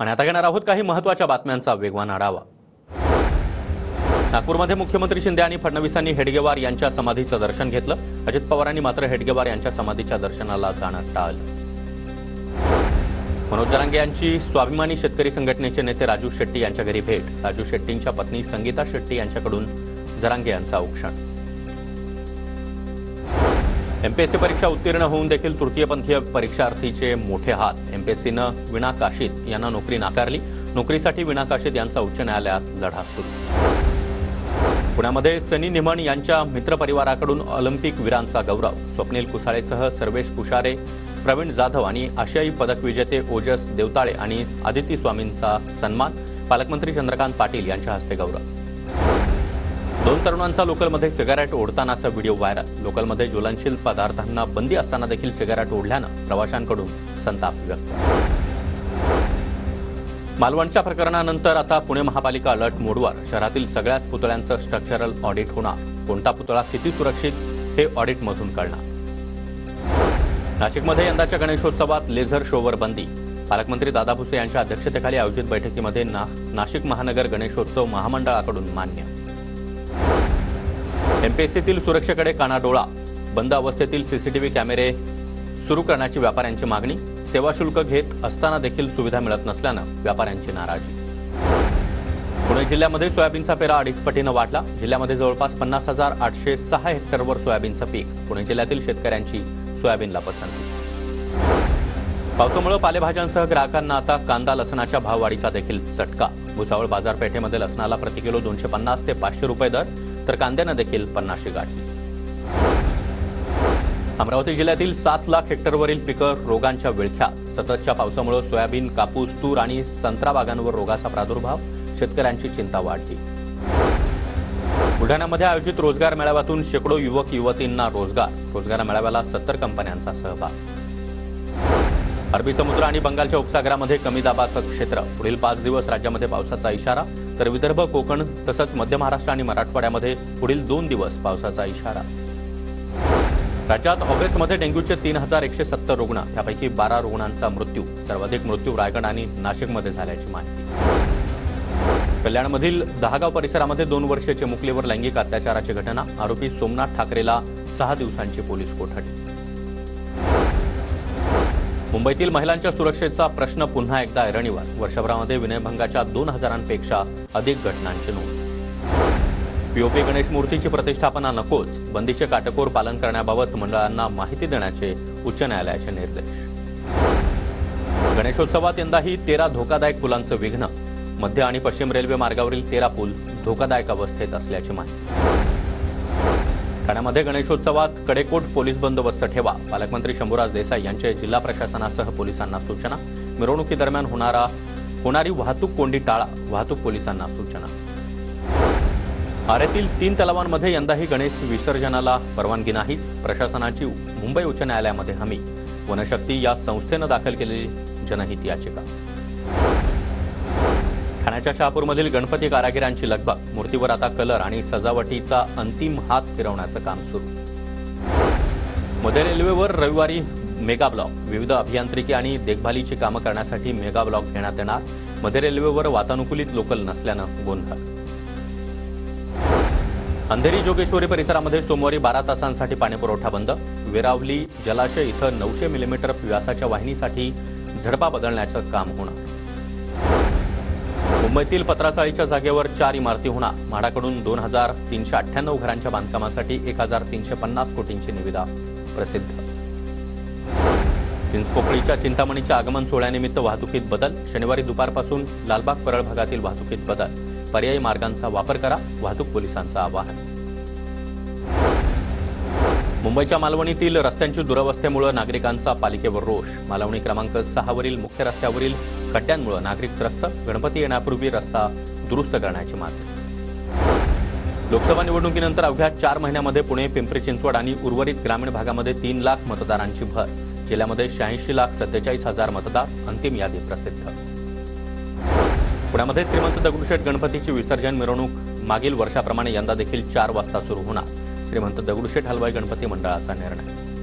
आणि आता घेणार आहोत काही महत्त्वाच्या बातम्यांचा वेगवान आढावा। नागपूरमध्ये मुख्यमंत्री शिंदे आणि फडणवीसांनी हेडगेवार यांच्या समाधीचं दर्शन घेतलं। अजित पवारांनी मात्र हेडगेवार यांच्या समाधीच्या दर्शनाला जाणं टाळलं। मनोज जरांगे यांची स्वाभिमानी शेतकरी संघटनेचे नेते राजू शेट्टी यांच्या घरी भेट। राजू शेट्टींच्या पत्नी संगीता शेट्टी यांच्याकडून जरांगे यांचा औक्षण। एमपीएससी परीक्षा उत्तीर्ण होऊन देखील तृतीयपंथीय परीक्षार्थीचे मोठे हात। एमपीएससीनं वीणा काशीद यांना नोकरी नाकारली। नोकरीसाठी वीणा काशीद यांचा उच्च न्यायालयात लढा सुरू। पुण्यामध्ये सनी निमण यांच्या मित्रपरिवाराकडून ऑलिम्पिक वीरांचा गौरव। स्वप्नील कुसाळेसह सर्वेश कुशारे, प्रवीण जाधव आणि आशियाई पदक विजेते ओजस देवताळे आणि आदिती स्वामींचा सन्मान। पालकमंत्री चंद्रकांत पाटील यांच्या हस्ते गौरव। 2 तरुणांचा लोकलमध्ये सिगारेट ओढतानाचा व्हिडिओ व्हायरल। लोकलमध्ये ज्वलनशील पदार्थांना बंदी असताना देखील सिगारेट ओढल्यानं प्रवाशांकडून संताप व्यक्त। मालवणच्या प्रकरणानंतर आता पुणे महापालिका अलर्ट मोडवर। शहरातील सगळ्याच पुतळ्यांचं स्ट्रक्चरल ऑडिट होणार। कोणता पुतळा किती सुरक्षित हे ऑडिटमधून कळणार। नाशिकमध्ये यंदाच्या गणेशोत्सवात लेझर शोवर बंदी। पालकमंत्री दादा भुसे यांच्या अध्यक्षतेखाली आयोजित बैठकीमध्ये नाशिक महानगर गणेशोत्सव महामंडळाकडून मान्य। एमपीएससीतील सुरक्षेकडे कानाडोळा। बंद अवस्थेतील सीसीटीव्ही कॅमेरे सुरू करण्याची व्यापाऱ्यांची मागणी। सेवा शुल्क घेत असताना देखील सुविधा मिळत नसल्यानं व्यापाऱ्यांची नाराजी। पुणे जिल्ह्यामध्ये सोयाबीनचा पेरा 2.5 पटीनं वाढला। जिल्ह्यामध्ये जवळपास 50,806 हेक्टरवर सोयाबीनचं पीक। पुणे जिल्ह्यातील शेतकऱ्यांची सोयाबीनला पसंती। पावसामुळे पालेभाज्यांसह ग्राहकांना आता कांदा लसणाच्या भाववाढीचा देखील चटका। भुसावळ बाजारपेठेमध्ये लसणाला प्रति किलो 250 ते 500 रुपये दर, तर कांद्यानं देखील 50शी गाठली। अमरावती जिल्ह्यातील 7 लाख हेक्टरवरील पिकं रोगांच्या विळख्यात। सततच्या पावसामुळे सोयाबीन, कापूस, तूर आणि संत्रा बागांवर रोगाचा प्रादुर्भाव। शेतकऱ्यांची चिंता वाढली। बुलढाण्यामध्ये आयोजित रोजगार मेळाव्यातून शेकडो युवक युवतींना रोजगार। रोजगार मेळाव्याला 70 कंपन्यांचा सहभाग। अरबी समुद्र आणि बंगालच्या उपसागरामध्ये कमी दाबाचं क्षेत्र। पुढील 5 दिवस राज्यामध्ये पावसाचा इशारा, तर विदर्भ, कोकण तसंच मध्य महाराष्ट्र आणि मराठवाड्यामध्ये पुढील 2 दिवस पावसाचा इशारा। राज्यात ऑगस्टमध्ये डेंग्यूचे 3170 रुग्ण, त्यापैकी 12 रुग्णांचा मृत्यू। सर्वाधिक मृत्यू रायगड आणि नाशिकमध्ये झाल्याची माहिती। कल्याणमधील दहागाव परिसरामध्ये 2 वर्षीय मुलीवर लैंगिक अत्याचाराची घटना। आरोपी सोमनाथ ठाकरेला 6 दिवसांची पोलीस कोठडी। मुंबईतील महिलांच्या सुरक्षेचा प्रश्न पुन्हा एकदा ऐरणीवर। वर्षभरामध्ये विनयभंगाच्या 2000पेक्षा अधिक घटनांची नोंद। पीओपी गणेश मूर्तीची प्रतिष्ठापना नकोच, बंदीचे काटेकोर पालन करण्याबाबत मंडळांना माहिती देण्याचे उच्च न्यायालयाचे निर्देश। गणेशोत्सवात यंदाही 13 धोकादायक पुलांचं विघ्न। मध्य आणि पश्चिम रेल्वे मार्गावरील 13 पूल धोकादायक अवस्थेत असल्याची माहिती। ठाण्यामध्ये गणेशोत्सवात कडेकोट पोलीस बंदोबस्त ठेवा। पालकमंत्री शंभूराज देसाई यांचे जिल्हा प्रशासनासह पोलिसांना सूचना। मिरवणुकीदरम्यान होणारी वाहतूक कोंडी टाळा, वाहतूक पोलिसांना सूचना। आरेतील 3 तलावांमध्ये यंदाही गणेश विसर्जनाला परवानगी नाहीच। प्रशासनाची मुंबई उच्च न्यायालयामध्ये हमी। वनशक्ती या संस्थेनं दाखल केलेली जनहित याचिका। ठाण्याच्या शहापूरमधील गणपती कारागिरांची लगबग। मूर्तीवर आता कलर आणि सजावटीचा अंतिम हात फिरवण्याचं काम सुरू। मध्य रेल्वेवर रविवारी मेगा ब्लॉक। विविध अभियांत्रिकी आणि देखभालीची कामं करण्यासाठी मेगा ब्लॉक घेण्यात येणार। मध्य रेल्वेवर वातानुकूलित लोकल नसल्यानं गोंधळ। अंधेरी जोगेश्वरी परिसरामध्ये सोमवारी 12 तासांसाठी पाणीपुरवठा बंद। वेरावली जलाशय इथं 900 मिलीमीटर व्यासाच्या वाहिनीसाठी झडपा बदलण्याचं काम होणार। मुंबईतील पत्राचाळीच्या जागेवर 4 इमारती होणार। म्हाडाकडून 2398 घरांच्या बांधकामासाठी 1350 कोटींची निविदा प्रसिद्ध। चिंचपोकळीच्या चिंतामणीच्या आगमन सोहळ्यानिमित्त वाहतुकीत बदल। शनिवारी दुपारपासून लालबाग परळ भागातील वाहतुकीत बदल। पर्यायी मार्गांचा वापर करा, वाहतूक पोलिसांचं आवाहन। मुंबईच्या मालवणीतील रस्त्यांची दुरवस्थेमुळे नागरिकांचा पालिकेवर रोष। मालवणी क्रमांक 6 वरील मुख्य रस्त्यावरील खड्ड्यांमुळे नागरिक त्रस्त। गणपती येण्यापूर्वी रस्ता दुरुस्त करण्याची मागणी। लोकसभा निवडणुकीनंतर अवघ्या 4 महिन्यामध्ये पुणे, पिंपरी चिंचवड आणि उर्वरित ग्रामीण भागामध्ये 3 लाख मतदारांची भर। जिल्ह्यामध्ये 86,47,000 मतदार। अंतिम यादी प्रसिद्ध। पुण्यामध्ये श्रीमंत दगडूशेठ गणपतीची विसर्जन मिरवणूक मागील वर्षाप्रमाणे यंदा देखील 4 वाजता सुरू होणार। श्रीमंत दगडूशेठ हलवाई गणपती मंडळाचा निर्णय।